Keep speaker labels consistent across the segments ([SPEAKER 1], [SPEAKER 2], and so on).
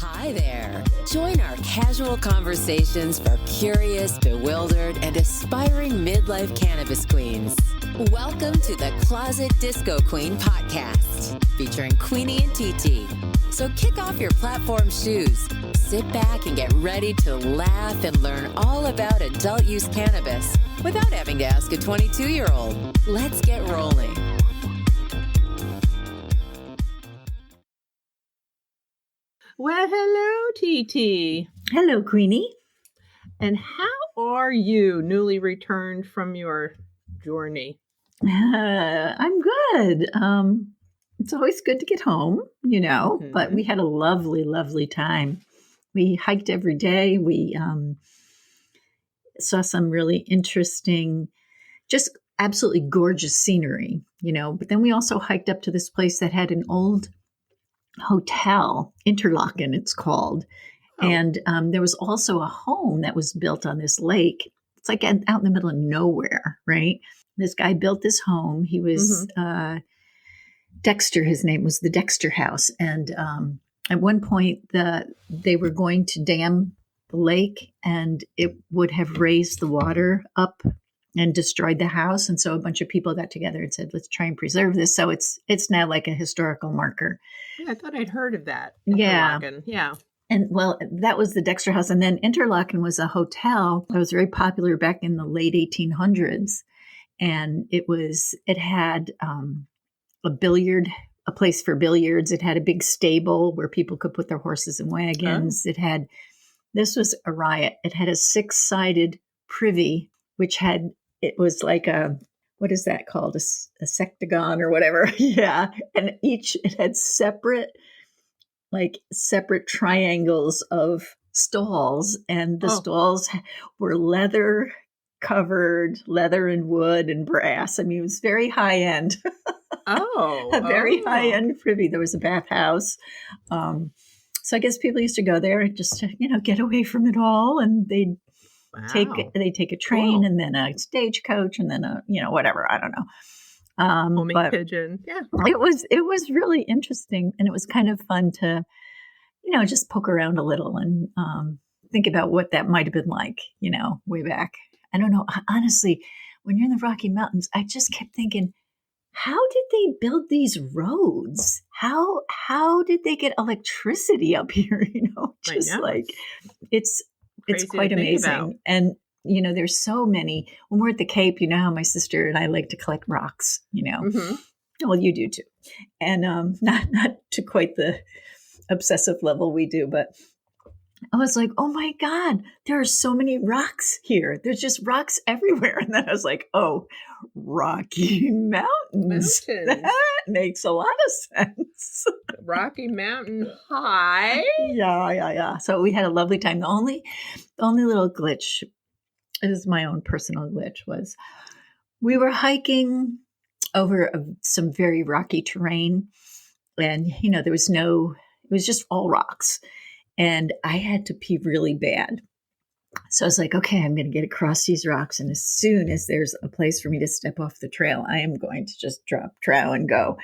[SPEAKER 1] Hi there. Join our casual conversations for curious, bewildered, and aspiring midlife cannabis queens. Welcome to the Closet Disco Queen podcast, featuring Queenie and TT. So kick off your platform shoes, sit back and get ready to laugh and learn all about adult use cannabis without having to ask a 22-year-old. Let's get rolling.
[SPEAKER 2] Well, hello, TT.
[SPEAKER 3] Hello, Queenie.
[SPEAKER 2] And how are you, newly returned from your journey?
[SPEAKER 3] I'm good. It's always good to get home, but we had a lovely, lovely time. We hiked every day. We saw some really interesting, just absolutely gorgeous scenery, but then we also hiked up to this place that had an old hotel, Interlaken it's called. Oh. And there was also a home that was built on this lake. It's like out in the middle of nowhere, right? This guy built this home. He was Dexter, his name was the Dexter House. And at one point, they were going to dam the lake, and it would have raised the water up and destroyed the house. And so a bunch of people got together and said, let's try and preserve this. So it's now like a historical marker.
[SPEAKER 2] Yeah, I thought I'd heard of that.
[SPEAKER 3] Interlaken.
[SPEAKER 2] Yeah.
[SPEAKER 3] And well, that was the Dexter House. And then Interlaken was a hotel that was very popular back in the late 1800s. And it had a place for billiards. It had a big stable where people could put their horses and wagons. Oh. This was a riot. It had a 6-sided privy, it was like what is that called? A sectagon or whatever. Yeah. And it had separate triangles of stalls. And the stalls were leather covered, leather and wood and brass. I mean, it was very high end. A very high end privy. There was a bathhouse. So I guess people used to go there just to, get away from it all. And they'd take a train and then a stagecoach and then whatever. I don't know.
[SPEAKER 2] Homing pigeon. Yeah.
[SPEAKER 3] It was really interesting, and it was kind of fun to, just poke around a little and think about what that might have been like, way back. I don't know. Honestly, when you're in the Rocky Mountains, I just kept thinking, how did they build these roads? How did they get electricity up here? It's quite amazing. And, there's so many. When we're at the Cape, how my sister and I like to collect rocks, Well, you do too. And not to quite the obsessive level we do, but I was like, oh my God, there are so many rocks here. There's just rocks everywhere. And then I was like, oh, Rocky Mountains. That makes a lot of sense.
[SPEAKER 2] Rocky Mountain High.
[SPEAKER 3] Yeah. So we had a lovely time. The only little glitch, it was my own personal glitch, was we were hiking over some very rocky terrain. And, it was just all rocks. And I had to pee really bad. So I was like, okay, I'm going to get across these rocks. And as soon as there's a place for me to step off the trail, I am going to just drop trow and go.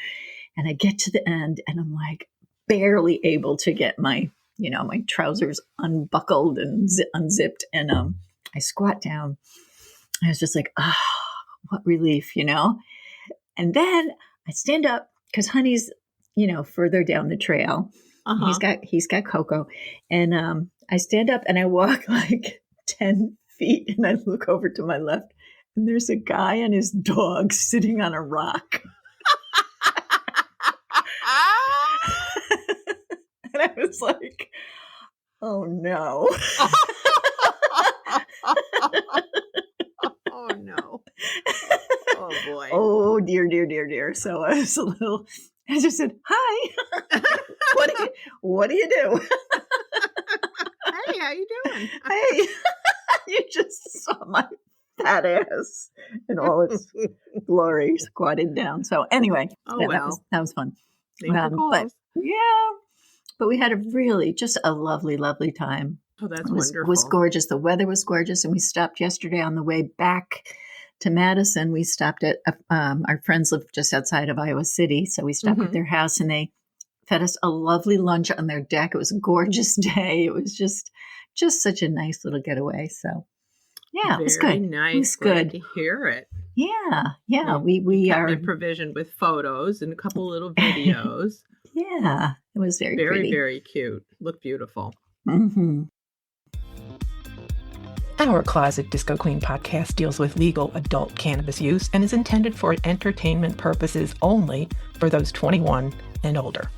[SPEAKER 3] And I get to the end and I'm like barely able to get my trousers unbuckled and unzipped. And I squat down. I was just like, what relief, And then I stand up because Honey's, further down the trail. He's got cocoa. And I stand up and I walk like 10 feet and I look over to my left and there's a guy and his dog sitting on a rock. And I was like, oh no.
[SPEAKER 2] Oh no. Oh boy.
[SPEAKER 3] Oh dear. So I just said, hi. What do you do?
[SPEAKER 2] Hey, how you doing?
[SPEAKER 3] Hey, you just saw my fat ass in all its glory squatted down. So anyway, that was fun. But we had just a lovely, lovely time.
[SPEAKER 2] Oh, that's
[SPEAKER 3] wonderful. It was
[SPEAKER 2] wonderful.
[SPEAKER 3] Gorgeous. The weather was gorgeous. And we stopped yesterday on the way back to Madison. We stopped at, our friends live just outside of Iowa City. So we stopped at their house and they fed us a lovely lunch on their deck. It was a gorgeous day. It was just such a nice little getaway. So yeah, it was
[SPEAKER 2] Very
[SPEAKER 3] good.
[SPEAKER 2] nice.
[SPEAKER 3] It was
[SPEAKER 2] Glad
[SPEAKER 3] good.
[SPEAKER 2] to hear it.
[SPEAKER 3] Yeah.
[SPEAKER 2] And
[SPEAKER 3] We
[SPEAKER 2] kept
[SPEAKER 3] are
[SPEAKER 2] me provisioned with photos and a couple little videos.
[SPEAKER 3] Yeah, it was very pretty.
[SPEAKER 2] Very cute. Look beautiful.
[SPEAKER 3] Mm-hmm.
[SPEAKER 4] Our Closet Disco Queen podcast deals with legal adult cannabis use and is intended for entertainment purposes only for those 21 and older.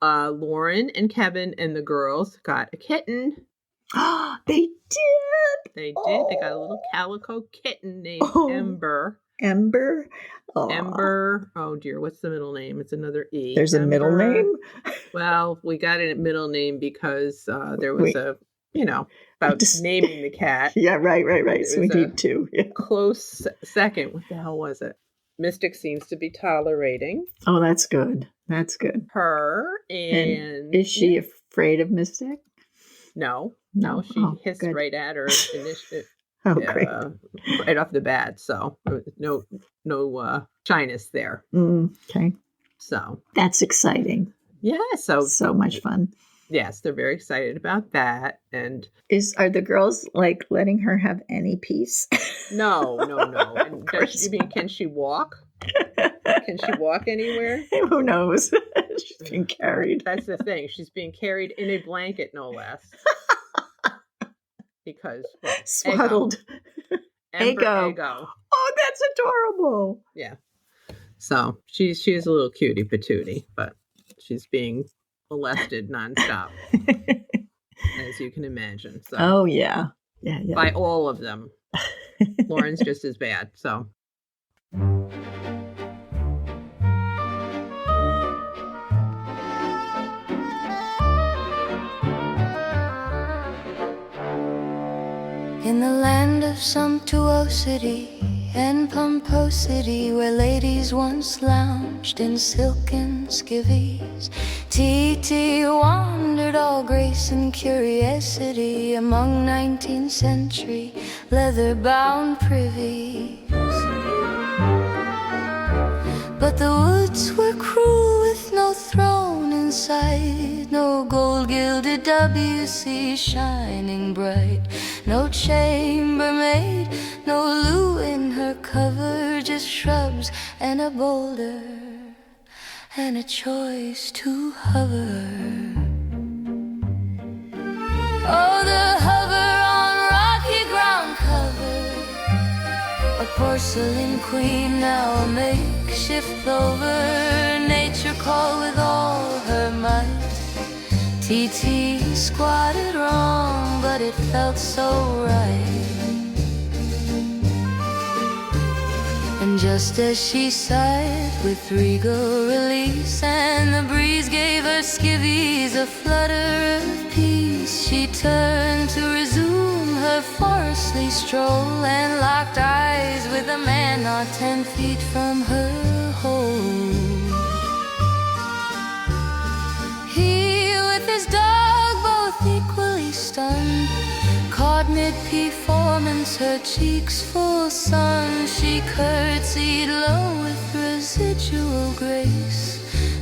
[SPEAKER 2] Lauren and Kevin and the girls got a kitten.
[SPEAKER 3] They did.
[SPEAKER 2] They did. They got a little calico kitten named Ember.
[SPEAKER 3] Ember. Aww.
[SPEAKER 2] Ember. Oh dear, what's the middle name? It's another E.
[SPEAKER 3] There's a middle name?
[SPEAKER 2] Well, we got a middle name because there was about naming the cat.
[SPEAKER 3] Yeah, right. So we need to. Yeah.
[SPEAKER 2] Close second. What the hell was it? Mystic seems to be tolerating.
[SPEAKER 3] Oh, that's good. That's good.
[SPEAKER 2] Her and
[SPEAKER 3] is she afraid of Mystic?
[SPEAKER 2] No. She hissed
[SPEAKER 3] good.
[SPEAKER 2] right at her initiative.
[SPEAKER 3] Oh, great.
[SPEAKER 2] Right off the bat. So no shyness there.
[SPEAKER 3] Okay.
[SPEAKER 2] So
[SPEAKER 3] that's exciting.
[SPEAKER 2] Yeah. So
[SPEAKER 3] much fun.
[SPEAKER 2] Yes, they're very excited about that. And
[SPEAKER 3] are the girls like letting her have any peace?
[SPEAKER 2] No. And can she walk? Can she walk anywhere?
[SPEAKER 3] Who knows? She's being carried.
[SPEAKER 2] That's the thing. She's being carried in a blanket, no less. Because
[SPEAKER 3] swaddled.
[SPEAKER 2] Ego.
[SPEAKER 3] Oh, that's adorable.
[SPEAKER 2] Yeah. So she's a little cutie patootie, but she's being molested nonstop, as you can imagine. So.
[SPEAKER 3] Oh yeah.
[SPEAKER 2] By all of them. Lauren's just as bad. So.
[SPEAKER 5] In the land of sumptuosity and pomposity, where ladies once lounged in silken skivvies, TT wandered all grace and curiosity among 19th century leather-bound privies. But the woods were cruel with no throne in sight, no gold-gilded WC shining bright, no chambermaid, no loo in her cover, just shrubs and a boulder and a choice to hover. Oh, the hover on rocky ground cover, a porcelain queen, now a makeshift lover. Nature called with all her might. TT squatted wrong, but it felt so right. And just as she sighed with regal release, and the breeze gave her skivvies a flutter of peace, she turned to resume her forestly stroll, and locked eyes with a man not 10 feet from her hole. He with his dog both equally stunned, caught mid-performance, her cheeks full sun. She curtsied low with residual grace,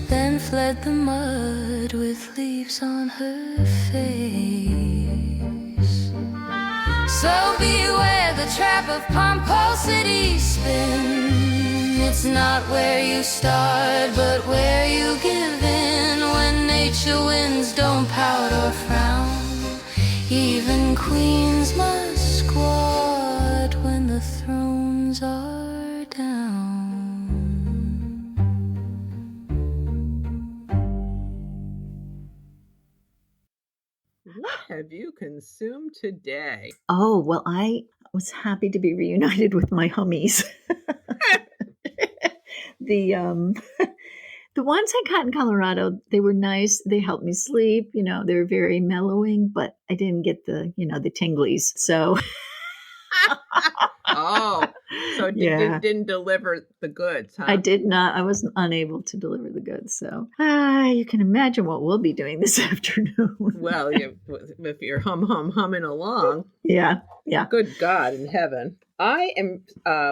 [SPEAKER 5] then fled the mud with leaves on her face. So beware the trap of pomposity spin. It's not where you start, but where you give in. When nature wins, don't pout or frown. Even queens must squat when the thrones are down.
[SPEAKER 2] What have you consumed today?
[SPEAKER 3] Oh, well, I was happy to be reunited with my hummies. The ones I got in Colorado, they were nice. They helped me sleep. You know, they were very mellowing, but I didn't get the tinglies. So.
[SPEAKER 2] Oh, so didn't deliver the goods, huh?
[SPEAKER 3] I did not. I wasn't unable to deliver the goods. So you can imagine what we'll be doing this afternoon.
[SPEAKER 2] Well, if you're humming along.
[SPEAKER 3] Yeah.
[SPEAKER 2] Good God in heaven. I am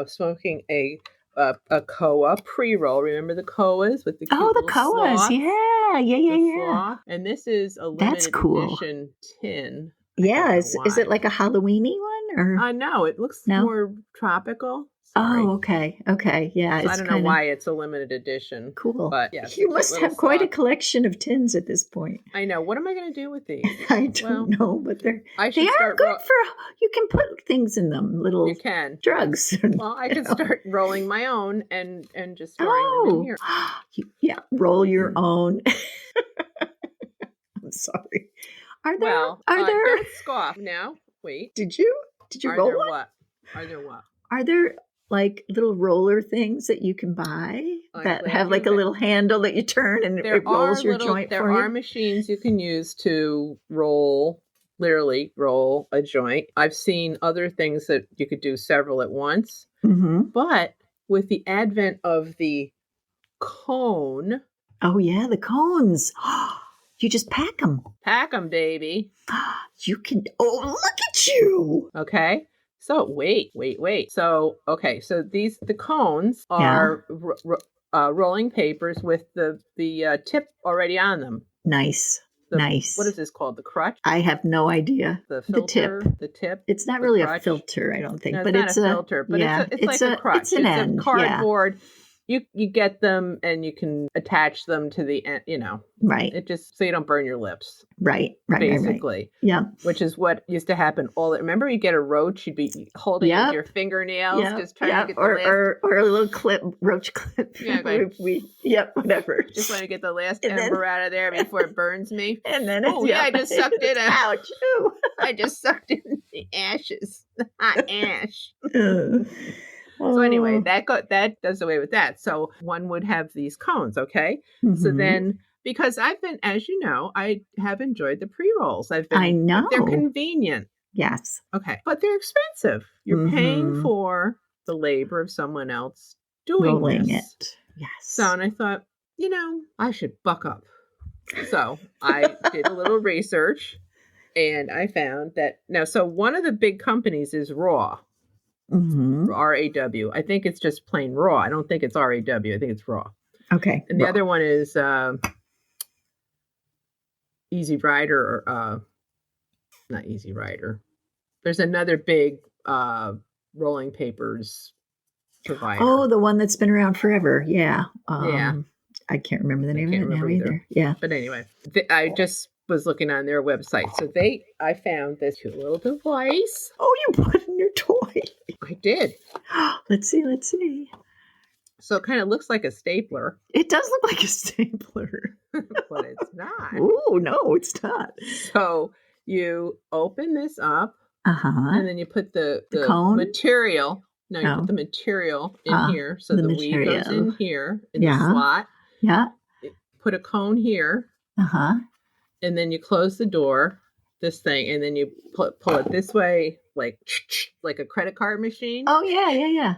[SPEAKER 2] smoking a a koa pre-roll. Remember the koas with the cute
[SPEAKER 3] Oh, the
[SPEAKER 2] little
[SPEAKER 3] koas.
[SPEAKER 2] sloths?
[SPEAKER 3] Yeah.
[SPEAKER 2] Sloth. And this is a
[SPEAKER 3] That's
[SPEAKER 2] limited
[SPEAKER 3] cool.
[SPEAKER 2] edition tin.
[SPEAKER 3] Yeah.
[SPEAKER 2] I don't
[SPEAKER 3] Is
[SPEAKER 2] know
[SPEAKER 3] it
[SPEAKER 2] why.
[SPEAKER 3] like a Halloweeny one or?
[SPEAKER 2] No, it looks
[SPEAKER 3] No?
[SPEAKER 2] more tropical. Sorry.
[SPEAKER 3] Oh, okay. Okay. Yeah.
[SPEAKER 2] So
[SPEAKER 3] It's
[SPEAKER 2] I don't know
[SPEAKER 3] kind of
[SPEAKER 2] why it's a limited edition.
[SPEAKER 3] cool.
[SPEAKER 2] But yeah, it's a
[SPEAKER 3] You
[SPEAKER 2] cute
[SPEAKER 3] must
[SPEAKER 2] little
[SPEAKER 3] have quite a
[SPEAKER 2] sloth.
[SPEAKER 3] collection of tins at this point.
[SPEAKER 2] I know. What am I going to do with these?
[SPEAKER 3] I don't know, but
[SPEAKER 2] I
[SPEAKER 3] they
[SPEAKER 2] should
[SPEAKER 3] are
[SPEAKER 2] start
[SPEAKER 3] good for. You can put things in them, little
[SPEAKER 2] You can.
[SPEAKER 3] drugs.
[SPEAKER 2] Well, I could start rolling my own and just storing them in here.
[SPEAKER 3] Yeah, roll your own. I'm sorry. Are there?
[SPEAKER 2] Don't scoff now. Wait.
[SPEAKER 3] Did you
[SPEAKER 2] Are
[SPEAKER 3] roll
[SPEAKER 2] there
[SPEAKER 3] one?
[SPEAKER 2] what? Are there what?
[SPEAKER 3] Are there like little roller things that you can buy that have like a little handle that you turn and it rolls your joint for you?
[SPEAKER 2] There are machines you can use to literally roll a joint. I've seen other things that you could do several at once.
[SPEAKER 3] Mm-hmm.
[SPEAKER 2] But with the advent of the cone.
[SPEAKER 3] Oh, yeah, the cones. You just pack them.
[SPEAKER 2] Pack them, baby.
[SPEAKER 3] You can. Oh, look at you.
[SPEAKER 2] Okay. So wait. So the cones are rolling papers with the tip already on them.
[SPEAKER 3] Nice. Nice.
[SPEAKER 2] What is this called? The crutch?
[SPEAKER 3] I have no idea.
[SPEAKER 2] The filter, the tip.
[SPEAKER 3] It's not really a filter, I don't think.
[SPEAKER 2] No,
[SPEAKER 3] but
[SPEAKER 2] it's not a filter. But it's like a crutch.
[SPEAKER 3] It's an end.
[SPEAKER 2] A cardboard. Yeah. You get them and you can attach them to the end,
[SPEAKER 3] Right.
[SPEAKER 2] It just so you don't burn your lips.
[SPEAKER 3] Right.
[SPEAKER 2] Basically.
[SPEAKER 3] Right. Yeah.
[SPEAKER 2] Which is what used to happen remember you get a roach, you'd be holding it with your fingernails, just trying to get the last
[SPEAKER 3] or a little roach clip.
[SPEAKER 2] Yeah,
[SPEAKER 3] whatever.
[SPEAKER 2] Just want to get the last ember out of there before it burns me.
[SPEAKER 3] And then
[SPEAKER 2] I just sucked it out.
[SPEAKER 3] Ouch.
[SPEAKER 2] I just sucked in the ashes. The hot ash. So anyway, that does away with that. So one would have these cones, okay? Mm-hmm. So then, because as you know, I have enjoyed the pre-rolls.
[SPEAKER 3] I know.
[SPEAKER 2] They're convenient.
[SPEAKER 3] Yes.
[SPEAKER 2] Okay. But they're expensive. You're paying for the labor of someone else doing this.
[SPEAKER 3] It. Yes.
[SPEAKER 2] So, and I thought, I should buck up. So I did a little research and I found that so one of the big companies is Raw.
[SPEAKER 3] Mm-hmm.
[SPEAKER 2] RAW. I think it's just plain raw. I don't think it's RAW. I think it's raw.
[SPEAKER 3] Okay.
[SPEAKER 2] And the other one is Easy Rider or not Easy Rider. There's another big rolling papers provider.
[SPEAKER 3] Oh, the one that's been around forever. Yeah.
[SPEAKER 2] Yeah.
[SPEAKER 3] I can't remember the name of it now either. Yeah.
[SPEAKER 2] But anyway, I just was looking on their website. So I found this cute little device.
[SPEAKER 3] Oh, you put in your toy.
[SPEAKER 2] I did.
[SPEAKER 3] Let's see.
[SPEAKER 2] So it kind of looks like a stapler.
[SPEAKER 3] It does look like a stapler.
[SPEAKER 2] But it's not.
[SPEAKER 3] Oh, no, it's not.
[SPEAKER 2] So you open this up. And then you put the
[SPEAKER 3] cone?
[SPEAKER 2] material. No, you put the material in here. So the weed goes in here in the slot.
[SPEAKER 3] Yeah.
[SPEAKER 2] Put a cone here. And then you close the door, this thing, and then you pull it this way, like a credit card machine.
[SPEAKER 3] Oh, yeah.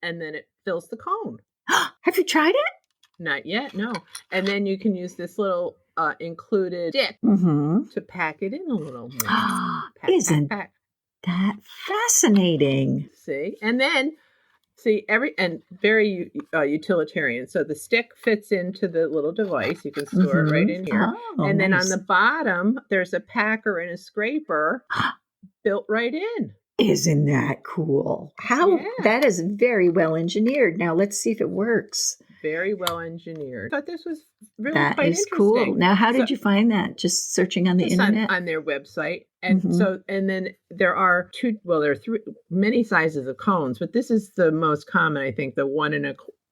[SPEAKER 2] And then it fills the cone.
[SPEAKER 3] Have you tried it?
[SPEAKER 2] Not yet, no. And then you can use this little included stick to pack it in a little more.
[SPEAKER 3] Isn't that fascinating?
[SPEAKER 2] See? And then, very utilitarian. So the stick fits into the little device. You can store it right in here.
[SPEAKER 3] Oh,
[SPEAKER 2] and then on the bottom, there's a packer and a scraper built right in.
[SPEAKER 3] Isn't that cool? That is very well engineered. Now let's see if it works.
[SPEAKER 2] Very well engineered. I thought this was really
[SPEAKER 3] quite
[SPEAKER 2] interesting.
[SPEAKER 3] Cool. Now, how did you find that? Just searching on the internet?
[SPEAKER 2] On their website. And and then there are many sizes of cones, but this is the most common, I think, the 1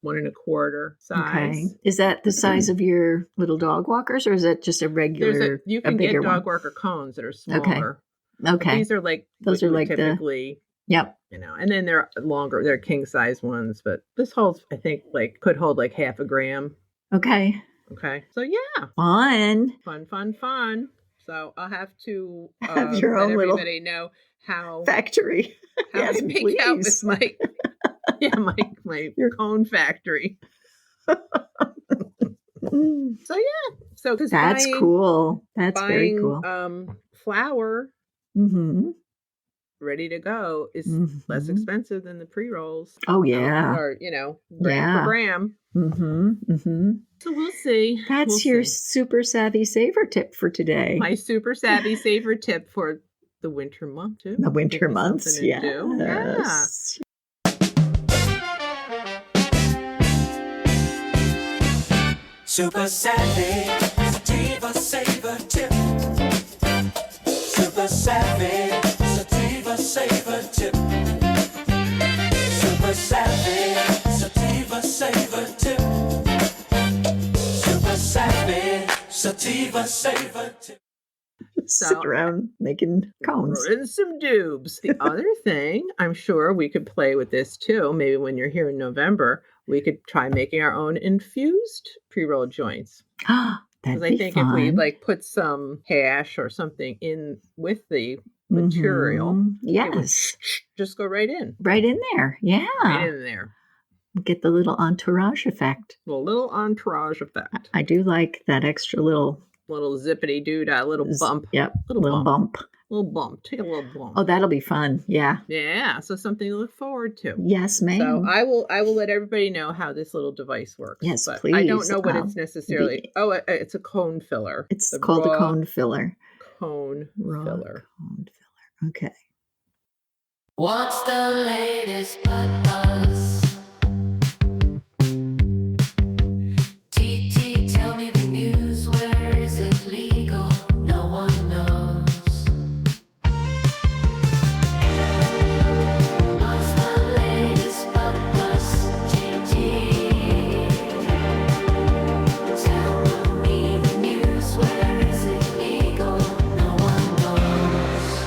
[SPEAKER 2] 1.25 size. Okay.
[SPEAKER 3] Is that the size of your little dog walkers, or is that just a regular?
[SPEAKER 2] You can get dog walker cones that are smaller.
[SPEAKER 3] Okay.
[SPEAKER 2] These are typically.
[SPEAKER 3] Yep.
[SPEAKER 2] And then they're longer. They're king size ones, but this holds, I think, could hold half a gram.
[SPEAKER 3] Okay.
[SPEAKER 2] So yeah.
[SPEAKER 3] Fun.
[SPEAKER 2] So I'll have to
[SPEAKER 3] have your own
[SPEAKER 2] let
[SPEAKER 3] little
[SPEAKER 2] everybody know how
[SPEAKER 3] factory.
[SPEAKER 2] How I make out with my your cone factory. So yeah. So
[SPEAKER 3] that's cool. That's very cool.
[SPEAKER 2] Flour. ready to go is less
[SPEAKER 3] Mhm.
[SPEAKER 2] expensive than the pre-rolls.
[SPEAKER 3] Oh, yeah.
[SPEAKER 2] Or, gram for gram. So we'll see.
[SPEAKER 3] That's
[SPEAKER 2] We'll
[SPEAKER 3] your
[SPEAKER 2] see.
[SPEAKER 3] super savvy saver tip for today.
[SPEAKER 2] My super savvy saver tip for the winter month, too.
[SPEAKER 3] The winter
[SPEAKER 2] Give me
[SPEAKER 3] months,
[SPEAKER 2] something to do. Yeah.
[SPEAKER 3] yes.
[SPEAKER 6] Super savvy, sativa saver tip. Super savvy, sativa saver tip. Super savvy, sativa saver tip. Super savvy, sativa saver tip.
[SPEAKER 3] Sit around making cones.
[SPEAKER 2] And some dubs. The other thing, I'm sure we could play with this too. Maybe when you're here in November, we could try making our own infused pre-roll joints.
[SPEAKER 3] That'd
[SPEAKER 2] Because I
[SPEAKER 3] be
[SPEAKER 2] think
[SPEAKER 3] fun.
[SPEAKER 2] if we put some hash or something in with the material, it would
[SPEAKER 3] yes,
[SPEAKER 2] just go right in.
[SPEAKER 3] right in there. Yeah,
[SPEAKER 2] Right in there.
[SPEAKER 3] get the little entourage effect.
[SPEAKER 2] A little entourage effect.
[SPEAKER 3] I do like that extra little
[SPEAKER 2] Zippity doo-dah, little bump.
[SPEAKER 3] Yep,
[SPEAKER 2] Little
[SPEAKER 3] bump.
[SPEAKER 2] Little bump. Take a little bump.
[SPEAKER 3] Oh, that'll be fun. Yeah.
[SPEAKER 2] Yeah, so something to look forward to.
[SPEAKER 3] Yes, ma'am.
[SPEAKER 2] So I will let everybody know how this little device works.
[SPEAKER 3] Yes,
[SPEAKER 2] but
[SPEAKER 3] please.
[SPEAKER 2] I don't know what it's necessarily. It's a cone filler.
[SPEAKER 3] It's
[SPEAKER 2] The
[SPEAKER 3] called a
[SPEAKER 2] raw
[SPEAKER 3] cone filler.
[SPEAKER 2] Cone
[SPEAKER 3] Raw
[SPEAKER 2] filler.
[SPEAKER 3] cone filler. Okay.
[SPEAKER 5] What's the latest buzz? TT, tell me the news. Where is it legal? No one knows. What's the latest buzz? TT, tell me the news. Where is it legal? No one knows.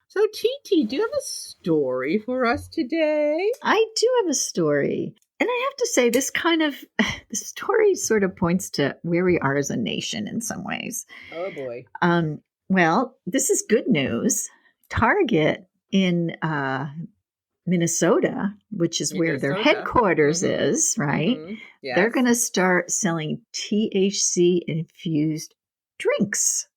[SPEAKER 2] So TT, do you have a story for us today?
[SPEAKER 3] I do have a story. And I have to say, the story sort of points to where we are as a nation in some ways.
[SPEAKER 2] Oh boy.
[SPEAKER 3] Well, this is good news. Target in Minnesota, which is where their
[SPEAKER 2] Minnesota.
[SPEAKER 3] headquarters is, right?
[SPEAKER 2] Mhm. Yes.
[SPEAKER 3] They're going to start selling THC-infused drinks.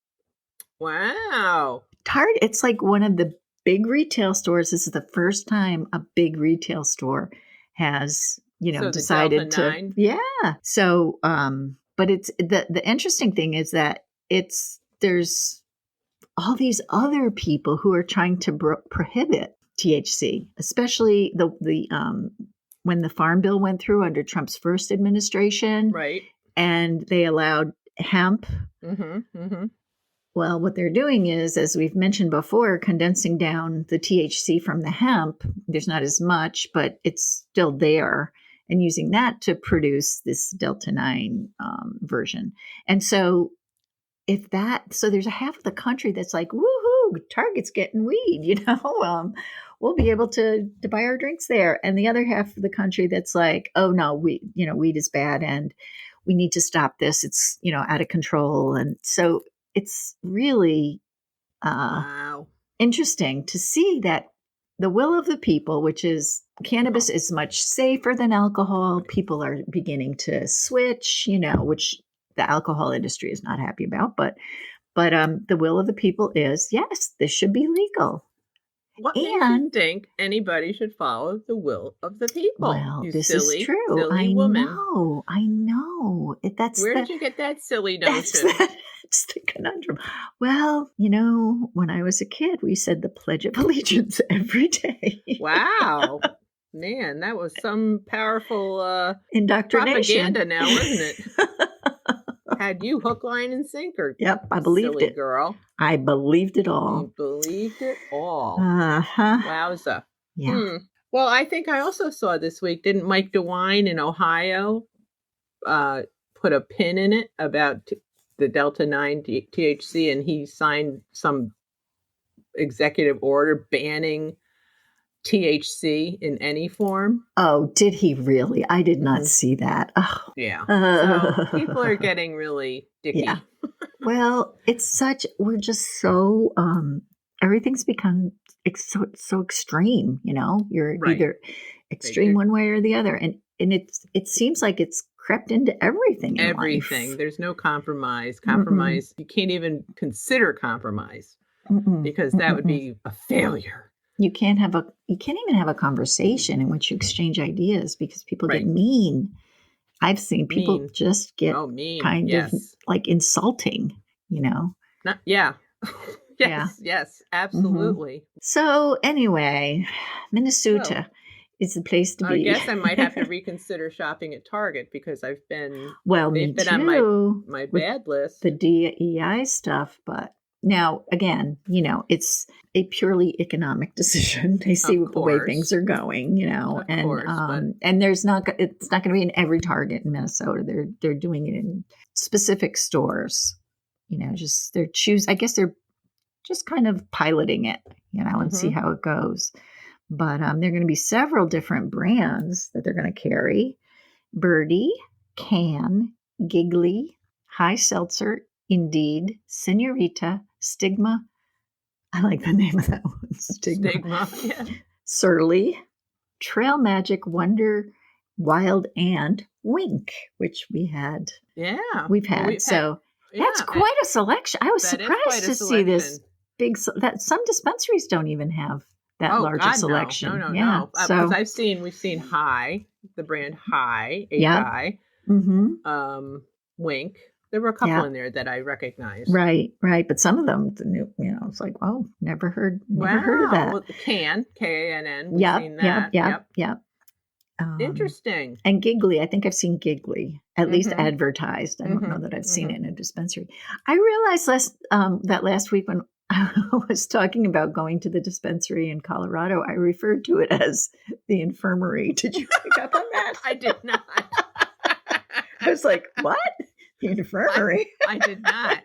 [SPEAKER 2] Wow.
[SPEAKER 3] Target, it's like one of the big retail stores. This is the first time a big retail store has,
[SPEAKER 2] So the
[SPEAKER 3] decided
[SPEAKER 2] Delta
[SPEAKER 3] to.
[SPEAKER 2] 9?
[SPEAKER 3] Yeah. So, but it's the interesting thing is that there's all these other people who are trying to prohibit THC, especially the when the Farm Bill went through under Trump's first administration,
[SPEAKER 2] Right.
[SPEAKER 3] and they allowed hemp.
[SPEAKER 2] Mm-hmm. Mm-hmm.
[SPEAKER 3] Well, what they're doing is, as we've mentioned before, condensing down the THC from the hemp. There's not as much, but it's still there, and using that to produce this Delta 9 version. And so so there's a half of the country that's like, woohoo, Target's getting weed, we'll be able to buy our drinks there. And the other half of the country that's like, oh no, weed is bad and we need to stop this. It's, out of control. And so it's really
[SPEAKER 2] Wow.
[SPEAKER 3] interesting to see that the will of the people, which is cannabis, is much safer than alcohol. People are beginning to switch, which the alcohol industry is not happy about. But the will of the people is, yes, this should be legal.
[SPEAKER 2] What makes you think anybody should follow the will of the people?
[SPEAKER 3] Well,
[SPEAKER 2] you
[SPEAKER 3] this
[SPEAKER 2] silly,
[SPEAKER 3] is true.
[SPEAKER 2] silly woman.
[SPEAKER 3] I know.
[SPEAKER 2] Where did you get that silly notion?
[SPEAKER 3] That's the conundrum. Well, when I was a kid, we said the Pledge of Allegiance every day.
[SPEAKER 2] Wow. Man, that was some powerful
[SPEAKER 3] indoctrination.
[SPEAKER 2] propaganda now, wasn't it? Had you hook, line, and sinker.
[SPEAKER 3] Yep, I believed
[SPEAKER 2] silly
[SPEAKER 3] it.
[SPEAKER 2] Girl.
[SPEAKER 3] I believed it all.
[SPEAKER 2] You believed it all.
[SPEAKER 3] Uh-huh.
[SPEAKER 2] Wowza.
[SPEAKER 3] Yeah.
[SPEAKER 2] Well, I think I also saw this week, didn't Mike DeWine in Ohio put a pin in it about the Delta 9 THC, and he signed some executive order banning THC in any form.
[SPEAKER 3] Oh, did he really? I did not see that. Oh.
[SPEAKER 2] Yeah. So people are getting really dicky.
[SPEAKER 3] Yeah. Well, we're just so, everything's become so extreme, you're
[SPEAKER 2] Right.
[SPEAKER 3] either extreme one way or the other. And it seems like it's crept into everything in
[SPEAKER 2] Everything.
[SPEAKER 3] life.
[SPEAKER 2] There's no compromise. Compromise. You can't even consider compromise
[SPEAKER 3] Mm-mm.
[SPEAKER 2] because that would be a failure.
[SPEAKER 3] You can't even have a conversation in which you exchange ideas because people
[SPEAKER 2] Right.
[SPEAKER 3] get mean. I've seen people
[SPEAKER 2] Mean.
[SPEAKER 3] just get
[SPEAKER 2] Mean.
[SPEAKER 3] kind
[SPEAKER 2] Yes.
[SPEAKER 3] of like insulting,
[SPEAKER 2] Yeah.
[SPEAKER 3] Yeah.
[SPEAKER 2] Yes, absolutely.
[SPEAKER 3] So anyway, Minnesota is the place to
[SPEAKER 2] I
[SPEAKER 3] be.
[SPEAKER 2] guess I might have to reconsider shopping at Target because I've been
[SPEAKER 3] Well,
[SPEAKER 2] they've
[SPEAKER 3] me
[SPEAKER 2] been
[SPEAKER 3] too.
[SPEAKER 2] on my
[SPEAKER 3] with
[SPEAKER 2] bad list.
[SPEAKER 3] the DEI stuff, but now again, it's a purely economic decision. They see
[SPEAKER 2] Of
[SPEAKER 3] the way
[SPEAKER 2] course.
[SPEAKER 3] things are going,
[SPEAKER 2] Of
[SPEAKER 3] and
[SPEAKER 2] course, but
[SPEAKER 3] and it's not going to be in every Target in Minnesota. They're doing it in specific stores. They're I guess they're just kind of piloting it, and see how it goes. But there are going to be several different brands that they're going to carry: Birdie, Can, Giggly, High Seltzer, Indeed, Senorita, Stigma. I like the name of that one. Stigma.
[SPEAKER 2] yeah.
[SPEAKER 3] Surly, Trail Magic, Wonder, Wild, and Wink, which we've had. So that's quite a selection. I was surprised to see this big. That some dispensaries don't even have that large a selection.
[SPEAKER 2] No. Because we've seen High, the brand High, High, Wink. There were a couple in there that I recognized.
[SPEAKER 3] Right. But some of them, it's like, oh, never heard of that.
[SPEAKER 2] Well, Can, Kann. We've seen that.
[SPEAKER 3] Yep.
[SPEAKER 2] Interesting.
[SPEAKER 3] And Giggly, I think I've seen Giggly, at least advertised. I don't know that I've seen it in a dispensary. I realized that last week when I was talking about going to the dispensary in Colorado, I referred to it as the infirmary. Did you pick up on that?
[SPEAKER 2] I did not.
[SPEAKER 3] I was like, what? The infirmary?
[SPEAKER 2] I did not.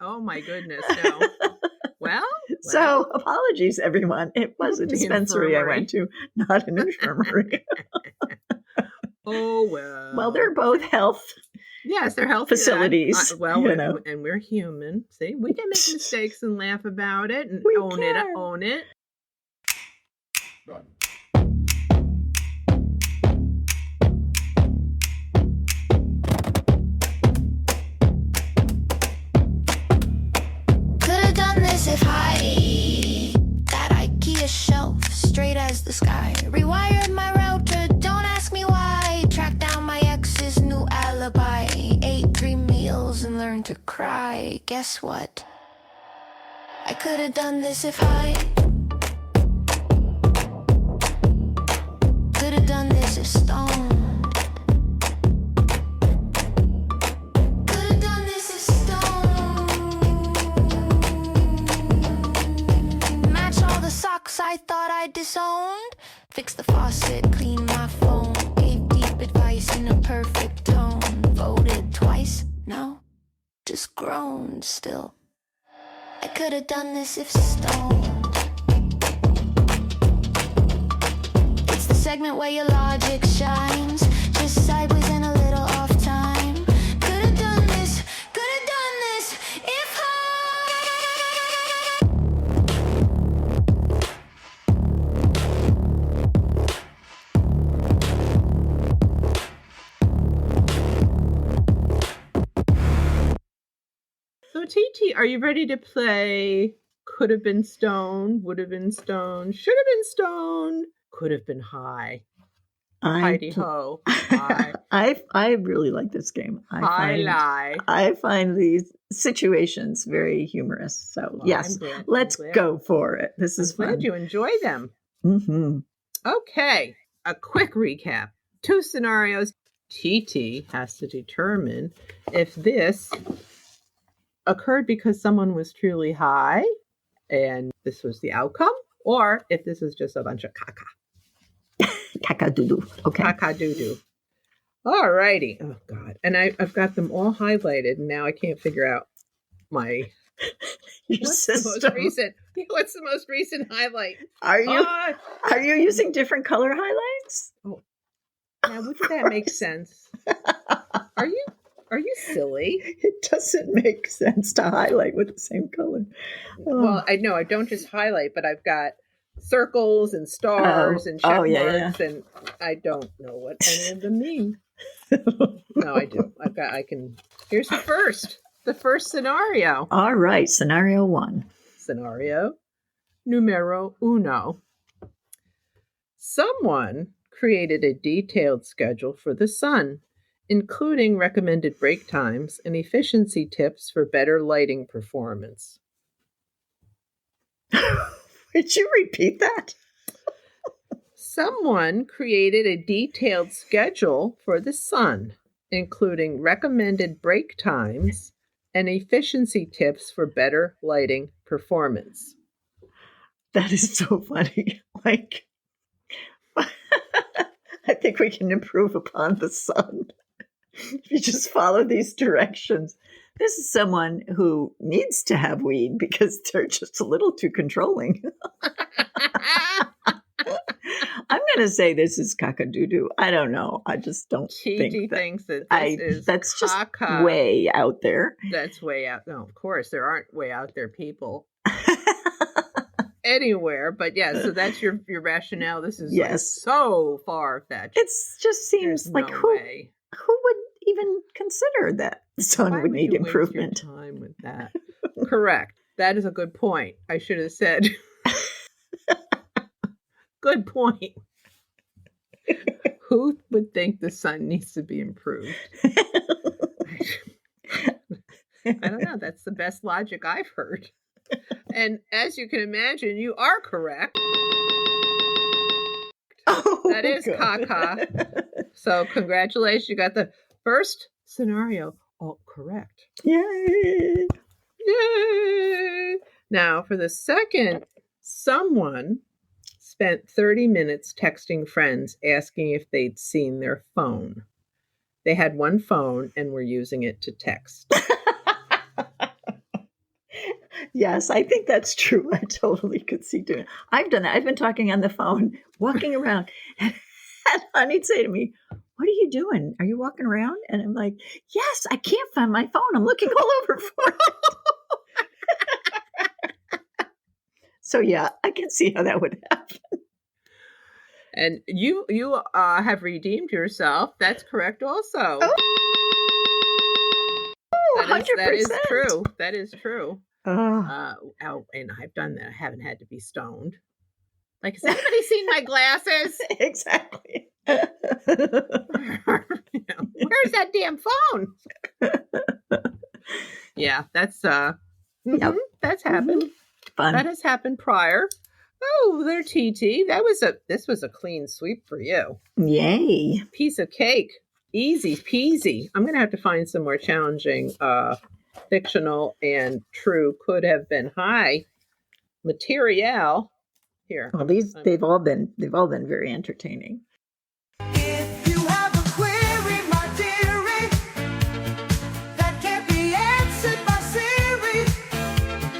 [SPEAKER 2] Oh my goodness, no. Well,
[SPEAKER 3] so apologies, everyone. It was a dispensary I went to, not an infirmary.
[SPEAKER 2] Oh, well.
[SPEAKER 3] Well, they're both health.
[SPEAKER 2] Yes, they're health
[SPEAKER 3] facilities.
[SPEAKER 2] And we're human. See, we can make mistakes and laugh about it and own it.
[SPEAKER 5] Could've done this if that IKEA shelf straight as the sky. Rewired my router, don't ask me why. Tracked down my ex's new alibi. Ate 3 meals and learned to cry. Guess what? I could've done this if could've done this if stoned. Could've done this if stoned. Match all the socks I thought I disowned. Fix the faucet, clean my phone. Gave deep advice in a perfect tone. Voted twice, no, just groaned still. I could've done this if stoned. It's the segment where your logic shines. Just sideways and a little off time. Could've done this if
[SPEAKER 2] So, TT, are you ready to play Could Have Been Stoned, Would Have Been Stoned, Should Have Been Stoned, Could Have Been High? Heidi ho.
[SPEAKER 3] I really like this game. I find these situations very humorous. So yes, let's go for it. This is fun.
[SPEAKER 2] Glad you enjoy them.
[SPEAKER 3] Mm-hmm.
[SPEAKER 2] Okay, a quick recap. 2 scenarios. TT has to determine if this occurred because someone was truly high and this was the outcome, or if this is just a bunch of caca.
[SPEAKER 3] Caca-doo-doo. Okay.
[SPEAKER 2] Caca-doo-doo. All righty. Oh, God. And I've got them all highlighted, and now I can't figure out my... What's the most recent highlight?
[SPEAKER 3] Are you using different color highlights?
[SPEAKER 2] Oh, now would that make sense? Are Are you silly?
[SPEAKER 3] It doesn't make sense to highlight with the same color.
[SPEAKER 2] Well, I know I don't just highlight, but I've got circles and stars and check marks, and I don't know what any of them mean. No, I do. Here's the first scenario.
[SPEAKER 3] All right, scenario 1.
[SPEAKER 2] Scenario numero uno. Someone created a detailed schedule for the sun, including recommended break times and efficiency tips for better lighting performance.
[SPEAKER 3] Would you repeat that?
[SPEAKER 2] Someone created a detailed schedule for the sun, including recommended break times and efficiency tips for better lighting performance.
[SPEAKER 3] That is so funny. Like, I think we can improve upon the sun if you just follow these directions. This is someone who needs to have weed because they're just a little too controlling. I'm going to say this is cock-a-doodle. I don't know. I just don't think that.
[SPEAKER 2] Thinks that this is
[SPEAKER 3] that's just
[SPEAKER 2] caca.
[SPEAKER 3] Way out there.
[SPEAKER 2] That's way out. No, of course, there aren't way out there people anywhere. But yeah, so that's your rationale. This is like so far-fetched.
[SPEAKER 3] It just seems
[SPEAKER 2] There's
[SPEAKER 3] like
[SPEAKER 2] no
[SPEAKER 3] who
[SPEAKER 2] way.
[SPEAKER 3] would even consider that the sun would need improvement?
[SPEAKER 2] Waste your time with that? Correct. That is a good point. I should have said. Good point. Who would think the sun needs to be improved? I don't know. That's the best logic I've heard. And as you can imagine, you are correct. That is caca. So congratulations. You got the first scenario all correct.
[SPEAKER 3] Yay!
[SPEAKER 2] Yay! Now for the second, someone spent 30 minutes texting friends asking if they'd seen their phone. They had one phone and were using it to text.
[SPEAKER 3] Yes, I think that's true. I totally could see doing it. I've done that. I've been talking on the phone, walking around, and honey'd say to me, "What are you doing? Are you walking around?" And I'm like, "Yes, I can't find my phone. I'm looking all over for it." So yeah, I can see how that would happen.
[SPEAKER 2] And you have redeemed yourself. That's correct also.
[SPEAKER 3] Oh, 100%.
[SPEAKER 2] That is true. That is true.
[SPEAKER 3] Oh.
[SPEAKER 2] And I've done that. I haven't had to be stoned. Like, has anybody seen my glasses?
[SPEAKER 3] Exactly.
[SPEAKER 2] Where's that damn phone? Yeah, that's that's happened.
[SPEAKER 3] Fun.
[SPEAKER 2] That has happened prior. Oh, there, TT. This was a clean sweep for you.
[SPEAKER 3] Yay.
[SPEAKER 2] Piece of cake. Easy peasy. I'm gonna have to find some more challenging fictional and true could have been high material. Here.
[SPEAKER 3] Well, they've all been very entertaining.
[SPEAKER 6] If you have a query, my dearie, that can't be answered by Siri,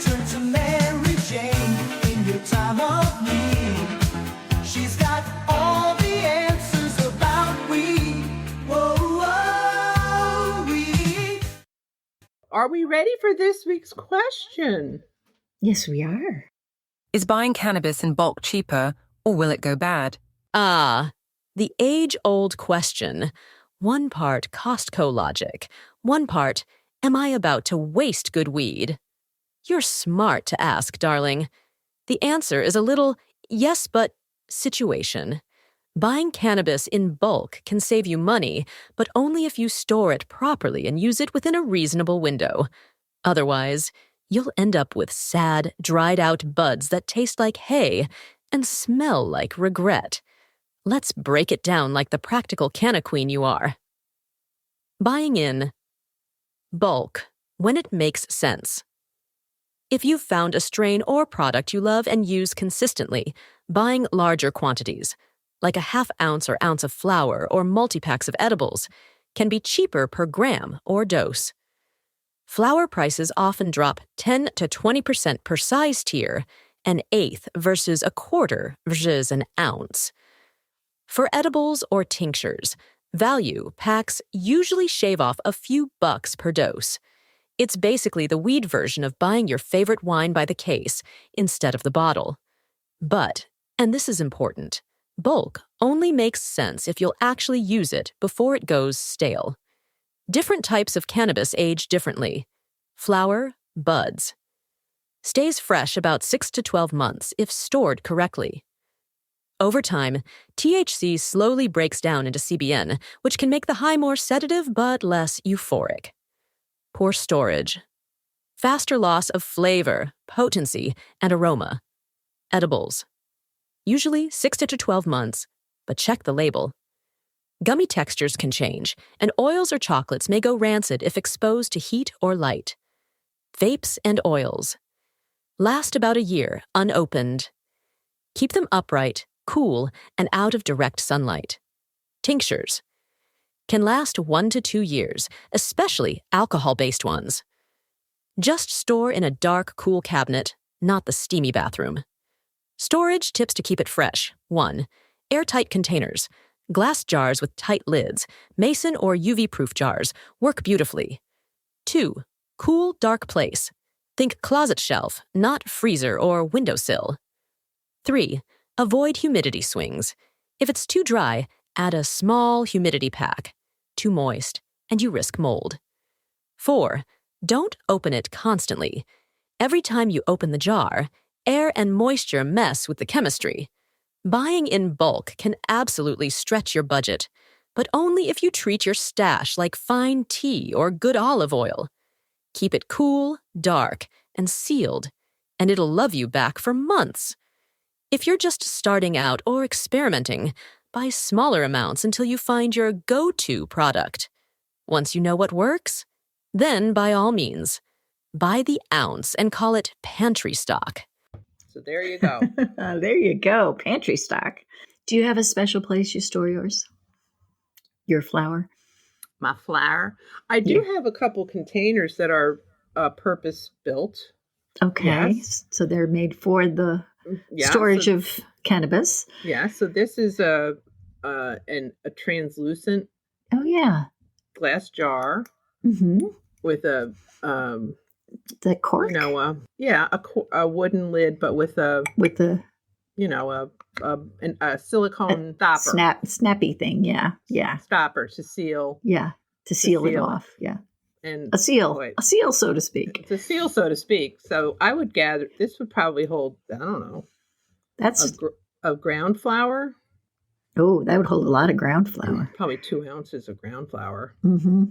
[SPEAKER 6] turn to Mary Jane in your time of need. She's got all the answers about weed. Whoa, weed.
[SPEAKER 2] Are we ready for this week's question?
[SPEAKER 3] Yes, we are.
[SPEAKER 7] Is buying cannabis in bulk cheaper, or will it go bad?
[SPEAKER 1] The age-old question. One part Costco logic. One part, am I about to waste good weed? You're smart to ask, darling. The answer is a little yes, but situation. Buying cannabis in bulk can save you money, but only if you store it properly and use it within a reasonable window. Otherwise, you'll end up with sad, dried-out buds that taste like hay and smell like regret. Let's break it down like the practical canna queen you are. Buying in bulk, when it makes sense. If you've found a strain or product you love and use consistently, buying larger quantities, like a half-ounce or ounce of flour or multi-packs of edibles, can be cheaper per gram or dose. Flour prices often drop 10 to 20% per size tier, an eighth versus a quarter versus an ounce. For edibles or tinctures,
[SPEAKER 8] Value packs usually shave off a few bucks per dose. It's basically the weed version of buying your favorite wine by the case instead of the bottle. But, and this is important, bulk only makes sense if you'll actually use it before it goes stale. Different types of cannabis age differently. Flower, buds. Stays fresh about 6 to 12 months if stored correctly. Over time, THC slowly breaks down into CBN, which can make the high more sedative but less euphoric. Poor storage. Faster loss of flavor, potency, and aroma. Edibles. Usually 6 to 12 months, but check the label. Gummy textures can change, and oils or chocolates may go rancid if exposed to heat or light. Vapes and oils. Last about a year, unopened. Keep them upright, cool, and out of direct sunlight. Tinctures. Can last 1 to 2 years, especially alcohol-based ones. Just store in a dark, cool cabinet, not the steamy bathroom. Storage tips to keep it fresh. 1. Airtight containers. Glass jars with tight lids, mason or UV-proof jars, work beautifully. 2. Cool, dark place. Think closet shelf, not freezer or windowsill. 3. Avoid humidity swings. If it's too dry, add a small humidity pack. Too moist, and you risk mold. 4. Don't open it constantly. Every time you open the jar, air and moisture mess with the chemistry. Buying in bulk can absolutely stretch your budget, but only if you treat your stash like fine tea or good olive oil. Keep it cool, dark, and sealed, and it'll love you back for months. If you're just starting out or experimenting, buy smaller amounts until you find your go-to product. Once you know what works, then by all means, buy the ounce and call it pantry stock.
[SPEAKER 2] So there you go.
[SPEAKER 3] There you go. Pantry stock. Do you have a special place you store yours? Your flower?
[SPEAKER 2] My flower. I do have a couple containers that are purpose built.
[SPEAKER 3] Okay.
[SPEAKER 2] Yes.
[SPEAKER 3] So they're made for the storage of cannabis.
[SPEAKER 2] Yeah. So this is a translucent glass jar with a
[SPEAKER 3] the cork.
[SPEAKER 2] A wooden lid, but with a silicone stopper.
[SPEAKER 3] Snappy thing. Yeah.
[SPEAKER 2] Stopper to seal.
[SPEAKER 3] Yeah. To seal it off. Yeah.
[SPEAKER 2] And
[SPEAKER 3] a seal, so to speak.
[SPEAKER 2] It's a seal, so to speak. So I would gather this would probably hold, I don't know,
[SPEAKER 3] that's
[SPEAKER 2] a ground flower.
[SPEAKER 3] Oh, that would hold a lot of ground flower.
[SPEAKER 2] Probably 2 ounces of ground flower.
[SPEAKER 3] Mm-hmm.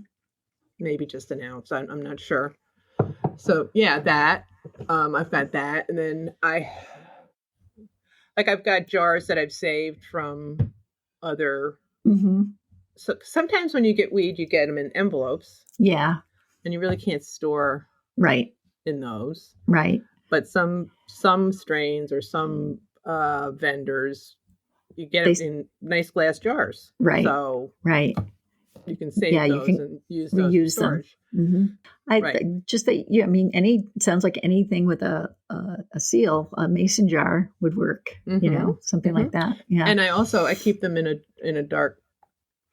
[SPEAKER 2] Maybe just an ounce. I'm not sure. So yeah, that I've got that, and then I've got jars that I've saved from other.
[SPEAKER 3] Mm-hmm.
[SPEAKER 2] So sometimes when you get weed, you get them in envelopes.
[SPEAKER 3] Yeah.
[SPEAKER 2] And you really can't store in those.
[SPEAKER 3] Right.
[SPEAKER 2] But some strains or some vendors, you get it in nice glass jars.
[SPEAKER 3] Right.
[SPEAKER 2] So you can save those and use those for storage.
[SPEAKER 3] Them. Mm-hmm. It sounds like anything with a seal, a mason jar would work.
[SPEAKER 2] Mm-hmm.
[SPEAKER 3] Something like that. Yeah.
[SPEAKER 2] And I keep them in a dark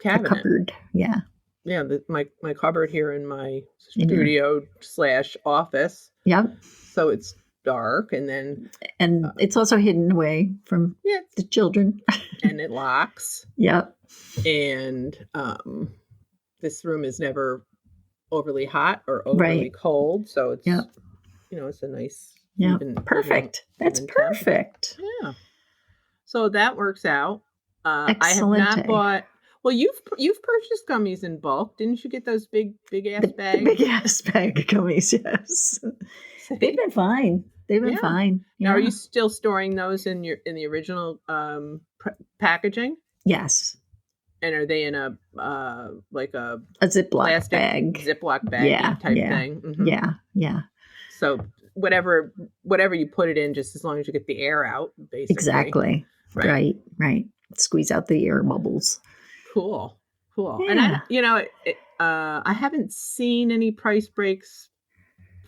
[SPEAKER 2] cabinet.
[SPEAKER 3] A cupboard. Yeah.
[SPEAKER 2] Yeah, my cupboard here in my studio / office.
[SPEAKER 3] Yep.
[SPEAKER 2] So it's dark, and
[SPEAKER 3] it's also hidden away from the children.
[SPEAKER 2] And it locks.
[SPEAKER 3] Yep.
[SPEAKER 2] And this room is never overly hot or overly cold, so it's it's a nice
[SPEAKER 3] perfect. That's perfect.
[SPEAKER 2] Yeah. So that works out.
[SPEAKER 3] Excellent.
[SPEAKER 2] I have not bought. Well, you've purchased gummies in bulk, didn't you? Get those big ass bags.
[SPEAKER 3] The big ass bag of gummies, yes. They've been fine. They've been fine.
[SPEAKER 2] Now, are you still storing those in the original packaging?
[SPEAKER 3] Yes.
[SPEAKER 2] And are they in a
[SPEAKER 3] Ziploc bag?
[SPEAKER 2] Ziploc bag type thing. Mm-hmm.
[SPEAKER 3] Yeah.
[SPEAKER 2] So whatever you put it in, just as long as you get the air out, basically.
[SPEAKER 3] Exactly. Right. Squeeze out the air bubbles.
[SPEAKER 2] Cool.
[SPEAKER 3] Yeah.
[SPEAKER 2] And I haven't seen any price breaks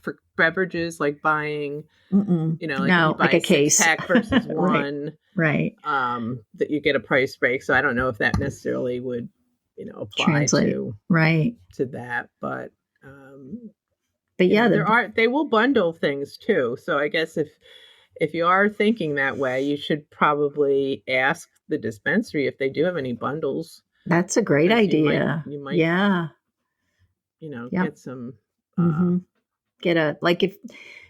[SPEAKER 2] for beverages, like buying,
[SPEAKER 3] like a case
[SPEAKER 2] pack versus one,
[SPEAKER 3] right.
[SPEAKER 2] That you get a price break. So I don't know if that necessarily would apply
[SPEAKER 3] Translate. Right.
[SPEAKER 2] to that. But
[SPEAKER 3] yeah,
[SPEAKER 2] they will bundle things too. So I guess if you are thinking that way, you should probably ask the dispensary if they do have any bundles.
[SPEAKER 3] that's a great idea.
[SPEAKER 2] You might,
[SPEAKER 3] yeah. Yep.
[SPEAKER 2] get some.
[SPEAKER 3] Get a, like, if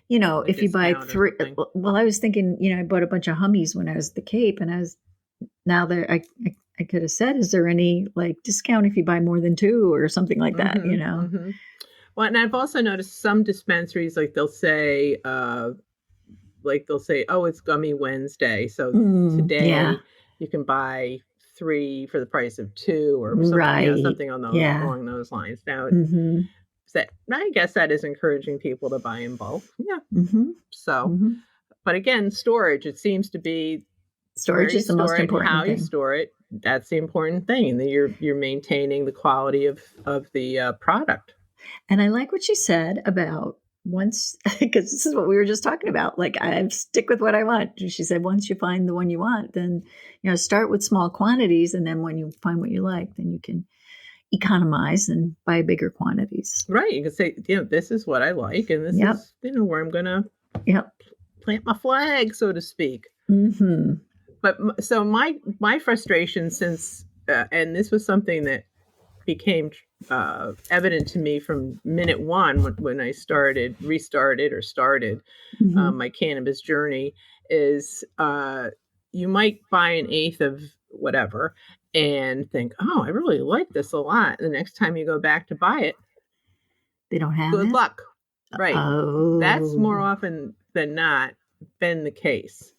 [SPEAKER 3] if you buy
[SPEAKER 2] discount or
[SPEAKER 3] 3,
[SPEAKER 2] something.
[SPEAKER 3] well, I was thinking, I bought a bunch of hummies when I was at the Cape, and now that I could have said, is there any like discount if you buy more than 2 or something like that,
[SPEAKER 2] Well, and I've also noticed some dispensaries, like they'll say, oh, it's Gummy Wednesday. So today you can buy 3 for the price of 2 or something,
[SPEAKER 3] Right.
[SPEAKER 2] Something along those lines. Now, I guess that is encouraging people to buy in bulk. Yeah. So, but again, storage, it seems to be
[SPEAKER 3] storage is the most important
[SPEAKER 2] how
[SPEAKER 3] thing.
[SPEAKER 2] you store it. That's the important thing. And then you're maintaining the quality of the product.
[SPEAKER 3] And I like what she said about once, because this is what we were just talking about. Like, I stick with what I want. She said, once you find the one you want, then, start with small quantities. And then when you find what you like, then you can economize and buy bigger quantities.
[SPEAKER 2] Right. You can say, this is what I like. And this is, where I'm going to plant my flag, so to speak. But so my frustration since, and this was something that became evident to me from minute one when I started my cannabis journey, is you might buy an eighth of whatever and think, oh, I really like this a lot. The next time you go back to buy it,
[SPEAKER 3] they don't have
[SPEAKER 2] good
[SPEAKER 3] it?
[SPEAKER 2] luck. Right.
[SPEAKER 3] Oh.
[SPEAKER 2] That's more often than not been the case.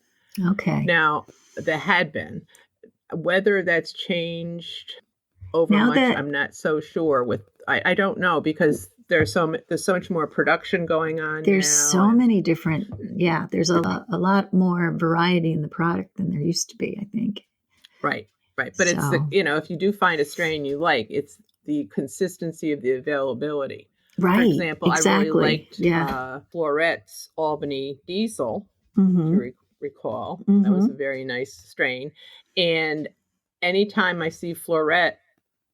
[SPEAKER 3] Okay.
[SPEAKER 2] Now, there had been. Whether that's changed over
[SPEAKER 3] Now
[SPEAKER 2] much,
[SPEAKER 3] that-
[SPEAKER 2] I'm not so sure. I don't know, because there's so much more production going on.
[SPEAKER 3] There's
[SPEAKER 2] now,
[SPEAKER 3] so many different. Yeah, there's a lot more variety in the product than there used to be, I think.
[SPEAKER 2] Right. But it's if you do find a strain you like, it's the consistency of the availability.
[SPEAKER 3] Right.
[SPEAKER 2] For example,
[SPEAKER 3] exactly.
[SPEAKER 2] I really liked Florette's Albany Diesel. If you recall, that was a very nice strain. And anytime I see Florette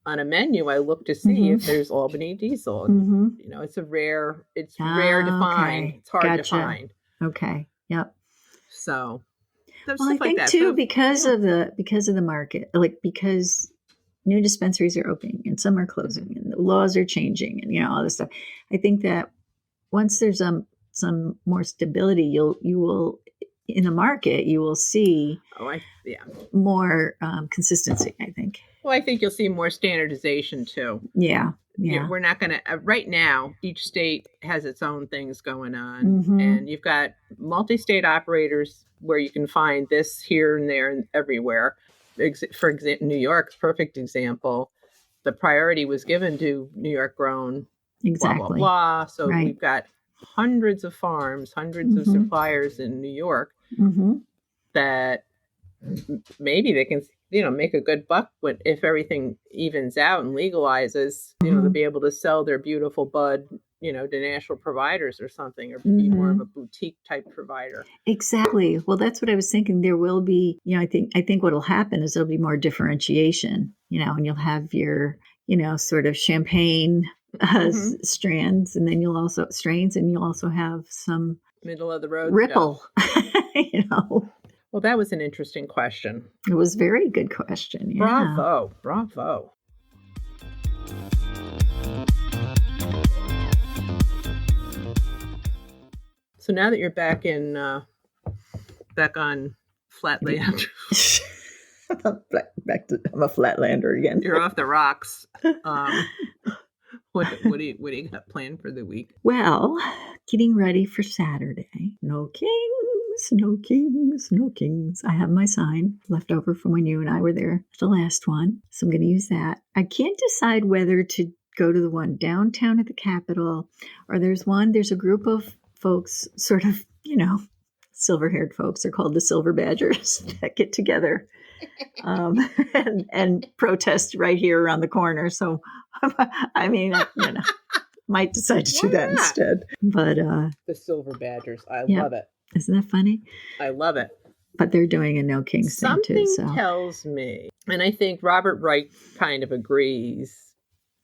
[SPEAKER 2] on a menu, I look to see if there's Albany Diesel. And, it's rare to find.
[SPEAKER 3] Okay.
[SPEAKER 2] It's hard
[SPEAKER 3] Gotcha.
[SPEAKER 2] to find.
[SPEAKER 3] Okay. Yep.
[SPEAKER 2] So,
[SPEAKER 3] Well,
[SPEAKER 2] stuff
[SPEAKER 3] I
[SPEAKER 2] like
[SPEAKER 3] think
[SPEAKER 2] that.
[SPEAKER 3] too,
[SPEAKER 2] So,
[SPEAKER 3] because of the market, like, because new dispensaries are opening and some are closing and the laws are changing and all this stuff. I think that once there's some more stability, you will in the market, you will see more consistency, I think.
[SPEAKER 2] Well, I think you'll see more standardization too.
[SPEAKER 3] Yeah.
[SPEAKER 2] We're not going to, right now, each state has its own things going on. And you've got multi-state operators where you can find this here and there and everywhere. For example, New York's perfect example. The priority was given to New York grown, blah, blah, blah. So we've got hundreds of farms, hundreds of suppliers in New York that maybe they can, make a good buck if everything evens out and legalizes, to be able to sell their beautiful bud, to national providers or something, or be more of a boutique type provider.
[SPEAKER 3] Exactly. Well, that's what I was thinking. There will be, I think what will happen is there'll be more differentiation, and you'll have your, sort of champagne strains, and then you'll also have some
[SPEAKER 2] middle of the road
[SPEAKER 3] ripple,
[SPEAKER 2] Well, that was an interesting question.
[SPEAKER 3] It was a very good question. Yeah.
[SPEAKER 2] Bravo. So now that you're back on Flatland,
[SPEAKER 3] I'm a Flatlander again.
[SPEAKER 2] You're off the rocks. What do you got planned for the week?
[SPEAKER 3] Well, getting ready for Saturday. No kings, no kings, no kings. I have my sign left over from when you and I were there, the last one. So I'm going to use that. I can't decide whether to go to the one downtown at the Capitol, or there's a group of folks, sort of, silver-haired folks. They're called the Silver Badgers that get together and protest right here around the corner. So, I mean, might decide to do that instead. But
[SPEAKER 2] the Silver Badgers, I love it.
[SPEAKER 3] Isn't that funny?
[SPEAKER 2] I love it.
[SPEAKER 3] But they're doing a no kings thing too.
[SPEAKER 2] Something tells me And I think Robert Wright kind of agrees.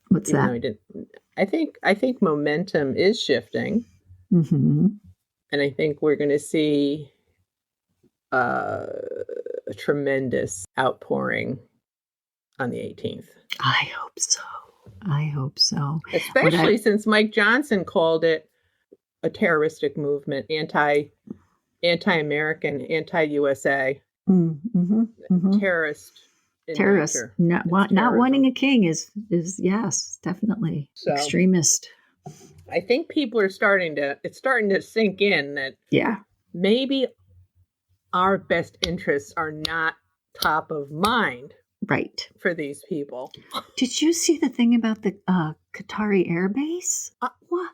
[SPEAKER 3] What's
[SPEAKER 2] even
[SPEAKER 3] that?
[SPEAKER 2] though he didn't. I think momentum is shifting.
[SPEAKER 3] Mm-hmm.
[SPEAKER 2] And I think we're going to see a tremendous outpouring on the 18th.
[SPEAKER 3] I hope so. I hope so.
[SPEAKER 2] Especially since Mike Johnson called it a terroristic movement, anti-American, anti-USA, terrorist.
[SPEAKER 3] Terrorist. Not wanting a king is yes, definitely extremist.
[SPEAKER 2] I think people are starting to sink in that maybe our best interests are not top of mind for these people.
[SPEAKER 3] Did you see the thing about the Qatari Air Base? What?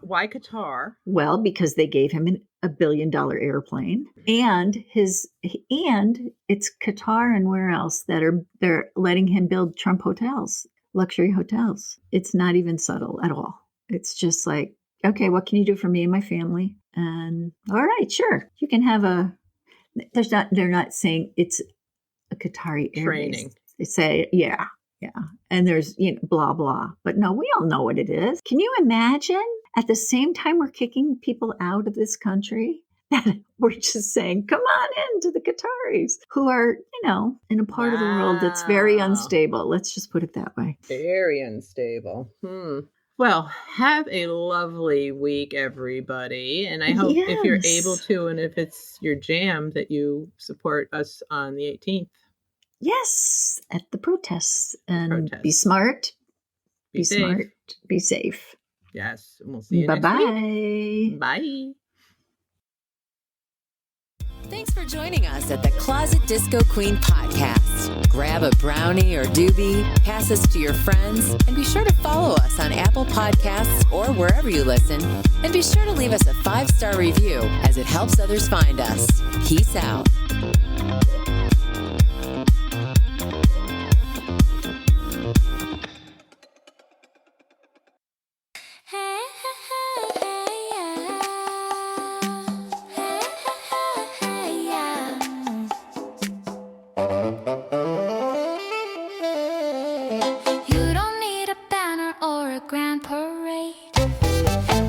[SPEAKER 2] Why Qatar?
[SPEAKER 3] Well, because they gave him a $1 billion airplane, and it's Qatar and where else they're letting him build Trump hotels, luxury hotels. It's not even subtle at all. It's just like, okay, what can you do for me and my family? And all right, sure, you can have they're not saying it's a Qatari Air
[SPEAKER 2] training.
[SPEAKER 3] Base. They say, yeah. And there's, blah, blah. But no, we all know what it is. Can you imagine at the same time we're kicking people out of this country, that we're just saying, come on into the Qataris, who are, in a part of the world that's very unstable. Let's just put it that way.
[SPEAKER 2] Very unstable. Well, have a lovely week, everybody. And I hope if you're able to, and if it's your jam, that you support us on the 18th.
[SPEAKER 3] Yes, at the protests. And be smart. Be smart. Be safe.
[SPEAKER 2] Yes. And we'll see you next week. Bye.
[SPEAKER 1] Thanks for joining us at the Closet Disco Queen podcast. Grab a brownie or doobie, pass us to your friends, and be sure to follow us on Apple Podcasts or wherever you listen. And be sure to leave us a 5-star review as it helps others find us. Peace out.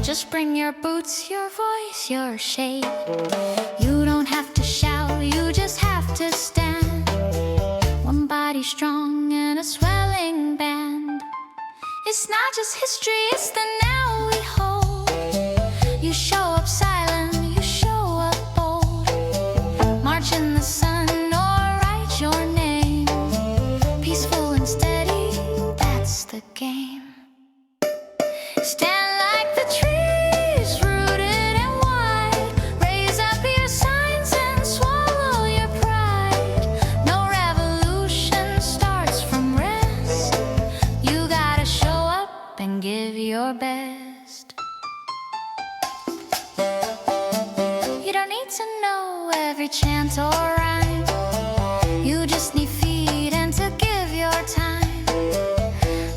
[SPEAKER 5] Just bring your boots, your voice, your shape. You don't have to shout, you just have to stand. One body strong and a swelling band. It's not just history, it's the now we hold. You show up silent, you show up bold. March in the sun or write your name. Peaceful and steady, that's the game. Stand like the trees, rooted and wide. Raise up your signs and swallow your pride. No revolution starts from rest. You gotta show up and give your best. You don't need to know every chant or rhyme. You just need feet and to give your time.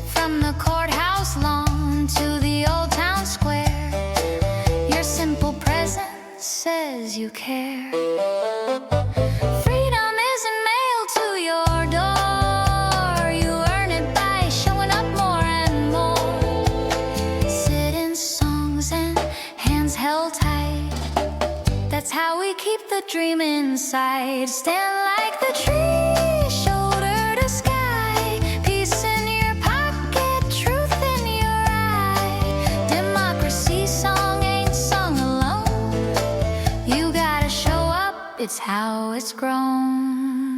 [SPEAKER 5] From the courthouse lawn to the old town square, your simple presence says you care. Freedom isn't mailed to your door. You earn it by showing up more and more. Sit-in songs and hands held tight. That's how we keep the dream inside. Stand like the tree, shoulder to sky. Peace in your pocket, truth in your eye. Democracy song ain't sung alone. You gotta show up, it's how it's grown.